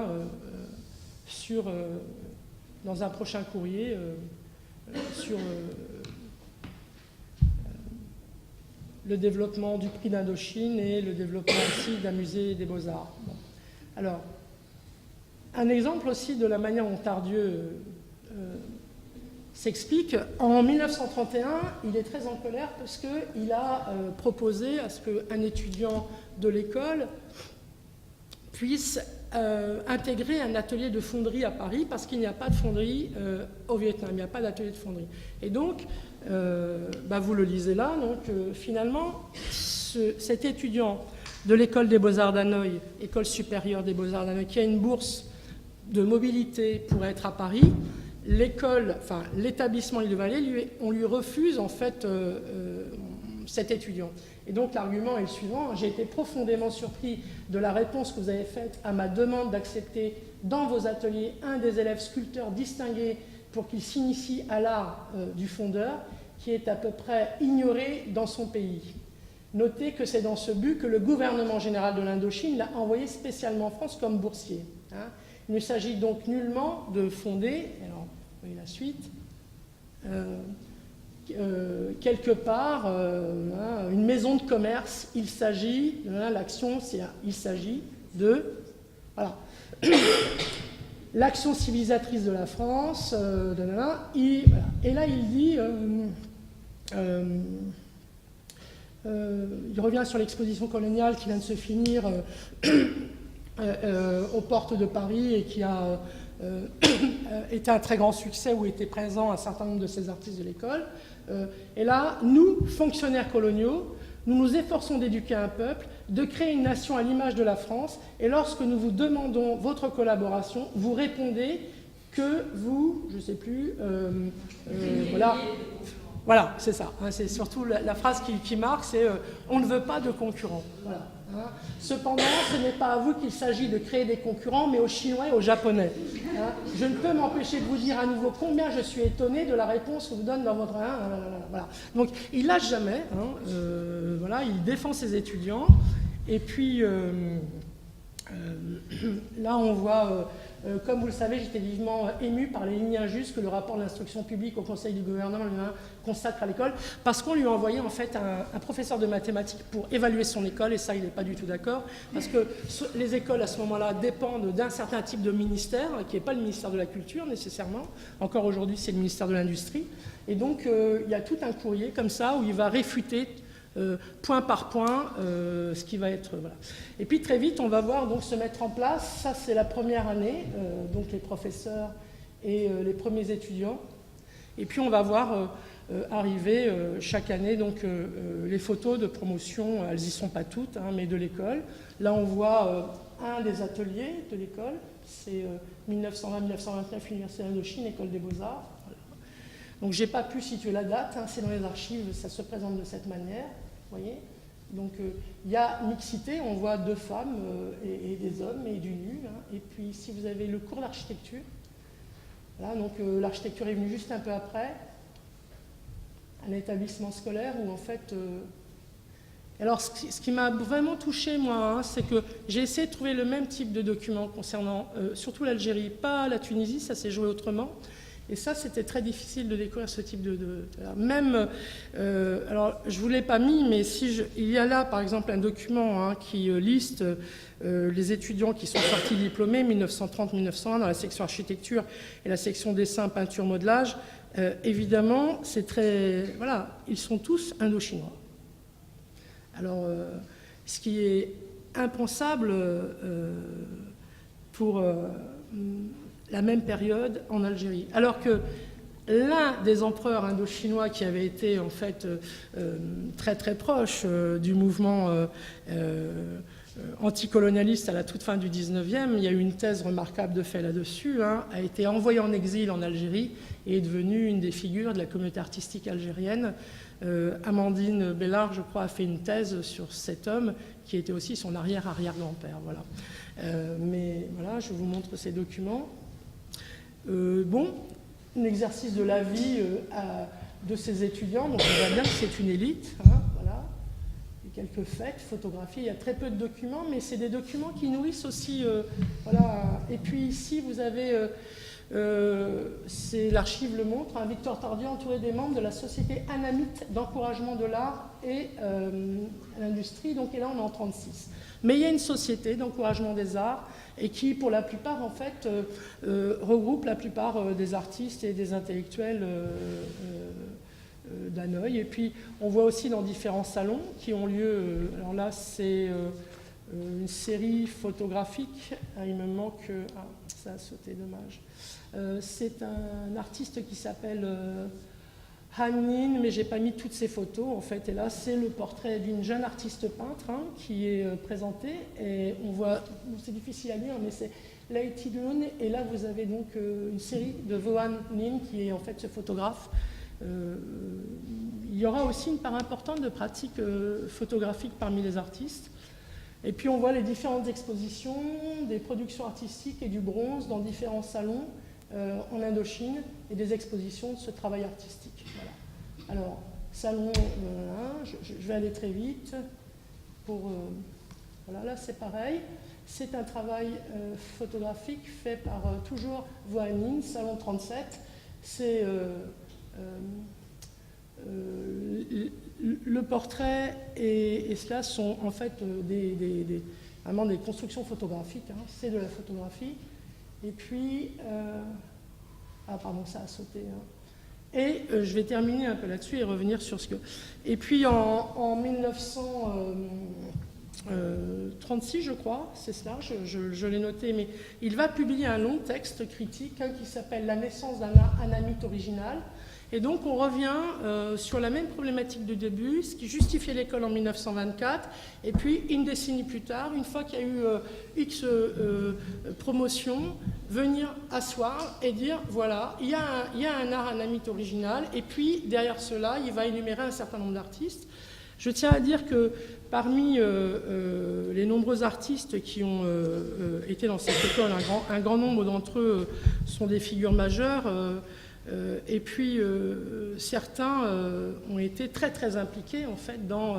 dans un prochain courrier sur le développement du prix d'Indochine et le développement aussi d'un musée des Beaux-Arts. Bon. Alors, un exemple aussi de la manière dont Tardieu s'explique. En 1931, il est très en colère parce qu'il a proposé à ce qu'un étudiant de l'école puisse intégrer un atelier de fonderie à Paris parce qu'il n'y a pas de fonderie au Vietnam, il n'y a pas d'atelier de fonderie. Et donc, vous le lisez là, donc finalement, cet étudiant de l'école des Beaux-Arts d'Hanoï, école supérieure des Beaux-Arts d'Hanoï, qui a une bourse de mobilité pour être à Paris, l'établissement Île-de-Vallée, on lui refuse en fait cet étudiant. Et donc l'argument est le suivant: j'ai été profondément surpris de la réponse que vous avez faite à ma demande d'accepter dans vos ateliers un des élèves sculpteurs distingués pour qu'il s'initie à l'art du fondeur, qui est à peu près ignoré dans son pays. Notez que c'est dans ce but que le gouvernement général de l'Indochine l'a envoyé spécialement en France comme boursier. Hein. Il ne s'agit donc nullement de fonder, alors vous voyez la suite, quelque part une maison de commerce. Il s'agit, l'action, il s'agit de, voilà, l'action civilisatrice de la France, voilà. Et là il dit, il revient sur l'exposition coloniale qui vient de se finir aux portes de Paris et qui a été un très grand succès où étaient présents un certain nombre de ces artistes de l'école. Et là, nous, fonctionnaires coloniaux, nous nous efforçons d'éduquer un peuple, de créer une nation à l'image de la France, et lorsque nous vous demandons votre collaboration, vous répondez que vous, je ne sais plus, voilà, c'est ça. Hein, c'est surtout la phrase qui marque, c'est on ne veut pas de concurrents. Voilà. Hein. Cependant, ce n'est pas à vous qu'il s'agit de créer des concurrents, mais aux Chinois et aux Japonais. Hein. Je ne peux m'empêcher de vous dire à nouveau combien je suis étonné de la réponse qu'on vous donne dans votre... voilà. Donc, il lâche jamais. Hein, voilà, il défend ses étudiants. Et puis, Là, on voit, comme vous le savez, j'étais vivement ému par les lignes injustes que le rapport de l'instruction publique au Conseil du gouvernement consacre à l'école, parce qu'on lui a envoyé en fait un professeur de mathématiques pour évaluer son école, et ça, il n'est pas du tout d'accord, parce que les écoles, à ce moment-là, dépendent d'un certain type de ministère, qui n'est pas le ministère de la Culture, nécessairement. Encore aujourd'hui, c'est le ministère de l'Industrie. Et donc, il y a tout un courrier, comme ça, où il va réfuter point par point, ce qui va être... Voilà. Et puis très vite, on va voir donc se mettre en place, ça c'est la première année, donc les professeurs et les premiers étudiants. Et puis on va voir arriver chaque année donc, les photos de promotion, elles n'y sont pas toutes, hein, mais de l'école. Là on voit un des ateliers de l'école, c'est 1920-1929, Université d'Indochine, École des Beaux-Arts. Voilà. Donc j'ai pas pu situer la date, hein, c'est dans les archives, ça se présente de cette manière, vous voyez. Donc il y a mixité, on voit 2 femmes et des hommes et du nu. Hein. Et puis ici vous avez le cours d'architecture. Voilà, donc l'architecture est venue juste un peu après. Un établissement scolaire où en fait... Alors ce qui m'a vraiment touché moi, hein, c'est que j'ai essayé de trouver le même type de document concernant surtout l'Algérie, pas la Tunisie, ça s'est joué autrement. Et ça, c'était très difficile de découvrir ce type même, alors je ne vous l'ai pas mis, mais il y a là, par exemple, un document hein, qui liste les étudiants qui sont sortis diplômés 1930-1901 dans la section architecture et la section dessin, peinture, modelage. Évidemment, c'est très... Voilà, ils sont tous indo-chinois. Alors, ce qui est impensable pour... la même période en Algérie. Alors que l'un des empereurs indo-chinois qui avait été en fait très très proche du mouvement anticolonialiste à la toute fin du 19e, il y a eu une thèse remarquable de fait là-dessus, hein, a été envoyé en exil en Algérie et est devenu une des figures de la communauté artistique algérienne. Amandine Bellard, je crois, a fait une thèse sur cet homme qui était aussi son arrière-arrière-grand-père. Voilà. Mais voilà, je vous montre ces documents. Bon, un exercice de la vie de ces étudiants, donc on voit bien que c'est une élite, hein, voilà. Il y a quelques faits, photographies, il y a très peu de documents, mais c'est des documents qui nourrissent aussi, voilà. Et puis ici, vous avez, l'archive le montre, hein, Victor Tardieu entouré des membres de la Société Annamite d'encouragement de l'art et l'industrie, donc et là on est en 1936. Mais il y a une société d'encouragement des arts et qui, pour la plupart, en fait, regroupe la plupart des artistes et des intellectuels d'Hanoï. Et puis, on voit aussi dans différents salons qui ont lieu... alors là, c'est une série photographique. Ah, il me manque... Ah, ça a sauté, dommage. C'est un artiste qui s'appelle... Hanin, mais j'ai pas mis toutes ces photos en fait, et là c'est le portrait d'une jeune artiste peintre hein, qui est présentée, et on voit, c'est difficile à lire, mais c'est Lei Tidun, et là vous avez donc une série de Voan Nin qui est en fait ce photographe. Il y aura aussi une part importante de pratiques photographiques parmi les artistes, et puis on voit les différentes expositions, des productions artistiques et du bronze dans différents salons en Indochine, et des expositions de ce travail artistique. Voilà. Alors, salon 1, je vais aller très vite. Voilà, là c'est pareil. C'est un travail photographique fait par toujours Voanine, salon 37. C'est le portrait et cela sont en fait vraiment des constructions photographiques. Hein. C'est de la photographie. Et puis... ah pardon, ça a sauté. Hein. Et je vais terminer un peu là-dessus et revenir sur ce que... Et puis en 1936, je crois, c'est cela, je l'ai noté, mais il va publier un long texte critique hein, qui s'appelle « La naissance d'un anamite original ». Et donc on revient sur la même problématique du début, ce qui justifiait l'école en 1924, et puis une décennie plus tard, une fois qu'il y a eu X promotions, venir asseoir et dire voilà, il y a un art anamite original, et puis derrière cela, il va énumérer un certain nombre d'artistes. Je tiens à dire que parmi les nombreux artistes qui ont été dans cette école, un grand nombre d'entre eux sont des figures majeures. Et puis certains ont été très très impliqués en fait dans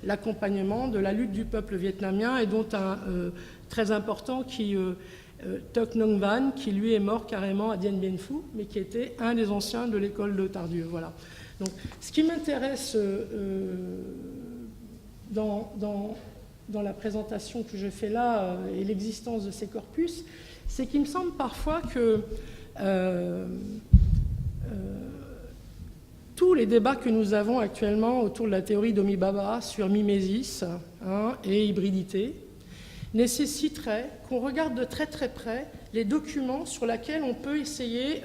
l'accompagnement de la lutte du peuple vietnamien, et dont un très important qui Toc Nong Van, qui lui est mort carrément à Dien Bien Phu, mais qui était un des anciens de l'école de Tardieu. Voilà. Donc, ce qui m'intéresse dans la présentation que je fais là et l'existence de ces corpus, c'est qu'il me semble parfois que tous les débats que nous avons actuellement autour de la théorie d'Homi Bhabha sur mimésis et hybridité nécessiteraient qu'on regarde de très très près les documents sur lesquels on peut essayer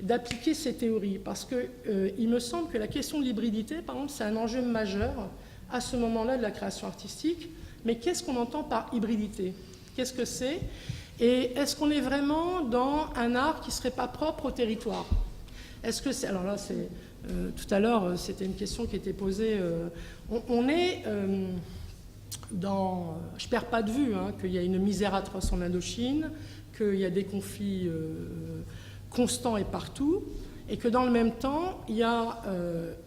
d'appliquer ces théories. Parce qu'il me semble que la question de l'hybridité, par exemple, c'est un enjeu majeur à ce moment-là de la création artistique. Mais qu'est-ce qu'on entend par hybridité? Qu'est-ce que c'est? Et est-ce qu'on est vraiment dans un art qui ne serait pas propre au territoire? Est-ce que c'est... Alors là, c'est... tout à l'heure, c'était une question qui était posée. On est dans... Je ne perds pas de vue qu'il y a une misère atroce en Indochine, qu'il y a des conflits constants et partout, et que dans le même temps, il y a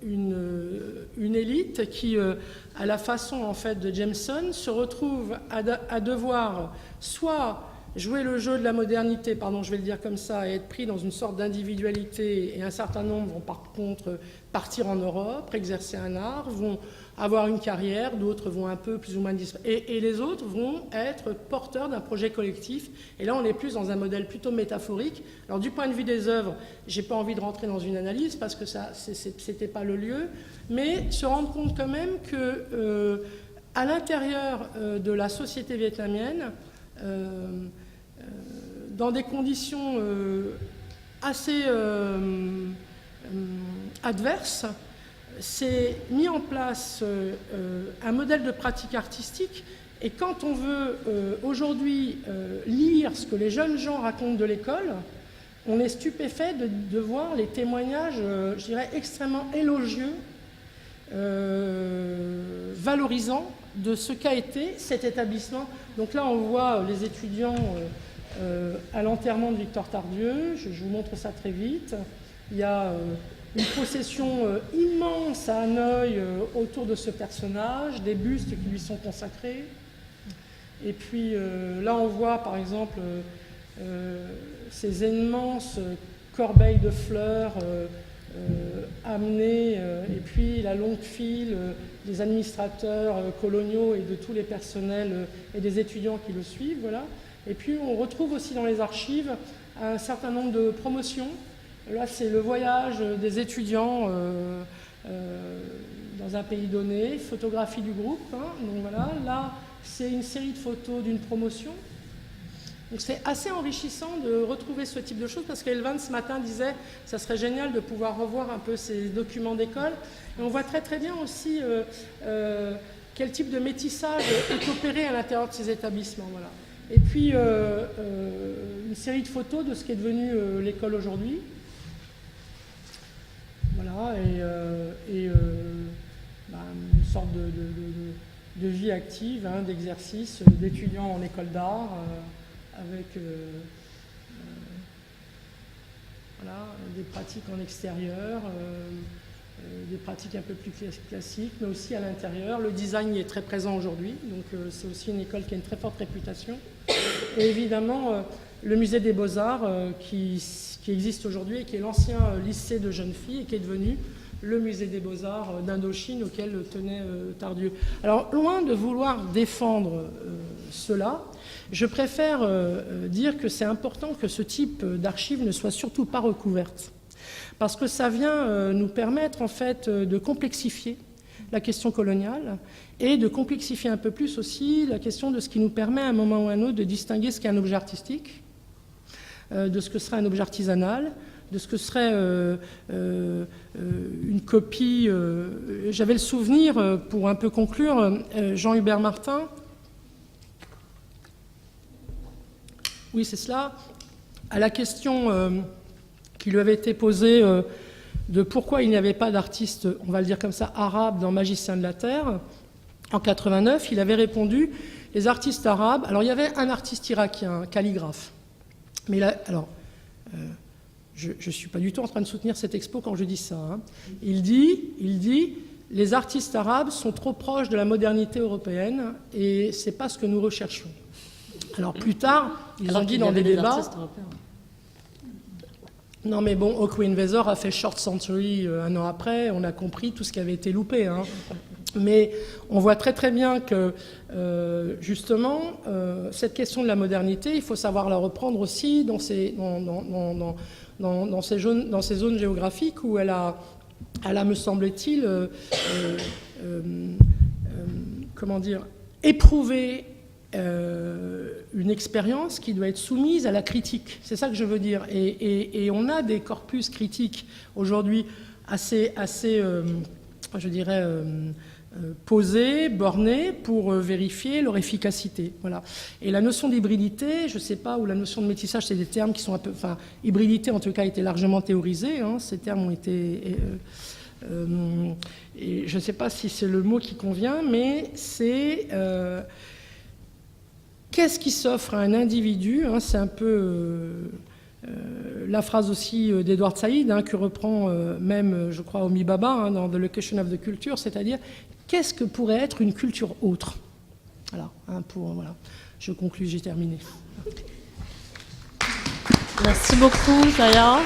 une élite qui, à la façon en fait de Jameson, se retrouve à devoir soit jouer le jeu de la modernité, pardon, je vais le dire comme ça, et être pris dans une sorte d'individualité, et un certain nombre vont par contre partir en Europe, exercer un art, vont avoir une carrière, d'autres vont un peu plus ou moins disparaître, et les autres vont être porteurs d'un projet collectif. Et là, on est plus dans un modèle plutôt métaphorique. Alors, du point de vue des œuvres, j'ai pas envie de rentrer dans une analyse parce que ça, c'était pas le lieu, mais se rendre compte quand même que à l'intérieur de la société vietnamienne, dans des conditions assez adverses, c'est mis en place un modèle de pratique artistique. Et quand on veut aujourd'hui lire ce que les jeunes gens racontent de l'école, on est stupéfait de voir les témoignages, je dirais, extrêmement élogieux, valorisants de ce qu'a été cet établissement. Donc là, on voit les étudiants à l'enterrement de Victor Tardieu. Je vous montre ça très vite. Il y a une procession immense à Hanoï autour de ce personnage, des bustes qui lui sont consacrés. Et puis là, on voit par exemple ces immenses corbeilles de fleurs amenées, et puis la longue file des administrateurs coloniaux et de tous les personnels et des étudiants qui le suivent. Voilà. Et puis on retrouve aussi dans les archives un certain nombre de promotions. Là, c'est le voyage des étudiants dans un pays donné, photographie du groupe. Donc voilà, là, c'est une série de photos d'une promotion. Donc c'est assez enrichissant de retrouver ce type de choses, parce qu'Elvan ce matin disait que ça serait génial de pouvoir revoir un peu ces documents d'école. Et on voit très très bien aussi quel type de métissage est opéré à l'intérieur de ces établissements. Voilà. Et puis une série de photos de ce qui est devenu l'école aujourd'hui. Voilà, et une sorte de vie active, d'exercice, d'étudiants en école d'art, avec voilà, des pratiques en extérieur, des pratiques un peu plus classiques, mais aussi à l'intérieur. Le design y est très présent aujourd'hui, donc c'est aussi une école qui a une très forte réputation. Et évidemment, le musée des Beaux-Arts qui existe aujourd'hui et qui est l'ancien lycée de jeunes filles et qui est devenu le musée des Beaux-Arts d'Indochine auquel tenait Tardieu. Alors, loin de vouloir défendre cela, je préfère dire que c'est important que ce type d'archives ne soit surtout pas recouverte, parce que ça vient nous permettre en fait de complexifier la question coloniale et de complexifier un peu plus aussi la question de ce qui nous permet à un moment ou à un autre de distinguer ce qu'est un objet artistique, de ce que serait un objet artisanal, de ce que serait une copie. J'avais le souvenir, pour un peu conclure, Jean-Hubert Martin, oui c'est cela, à la question qui lui avait été posée de pourquoi il n'y avait pas d'artiste, on va le dire comme ça, arabe dans Magicien de la Terre, en 89, il avait répondu, les artistes arabes, alors il y avait un artiste irakien, un calligraphe, mais là, alors, je ne suis pas du tout en train de soutenir cette expo quand je dis ça, hein. Il dit, les artistes arabes sont trop proches de la modernité européenne et ce n'est pas ce que nous recherchons. Alors plus tard, ils ont dit dans des débats... Non mais bon, Okwin Vezor a fait Short Century un an après, on a compris tout ce qui avait été loupé, hein. Mais on voit très très bien que justement cette question de la modernité, il faut savoir la reprendre aussi dans ces zones géographiques où elle a me semble-t-il, comment dire, éprouvé une expérience qui doit être soumise à la critique. C'est ça que je veux dire. Et on a des corpus critiques aujourd'hui assez je dirais, posés, bornés, pour vérifier leur efficacité. Voilà. Et la notion d'hybridité, je ne sais pas, ou la notion de métissage, c'est des termes qui sont un peu... Enfin, hybridité, en tout cas, a été largement théorisée. Hein, ces termes ont été... et je ne sais pas si c'est le mot qui convient, mais c'est... qu'est-ce qui s'offre à un individu, hein, c'est un peu... la phrase aussi d'Edward Said, hein, que reprend même, je crois, Homi Bhabha, hein, dans The Location of the Culture, c'est-à-dire qu'est-ce que pourrait être une culture autre. Voilà, hein, voilà. Je conclus, j'ai terminé. Merci beaucoup, Zaya.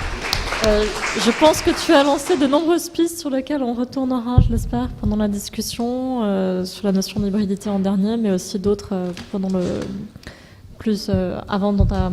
Je pense que tu as lancé de nombreuses pistes sur lesquelles on retournera, je l'espère, pendant la discussion, sur la notion d'hybridité en dernier, mais aussi d'autres pendant avant dans ta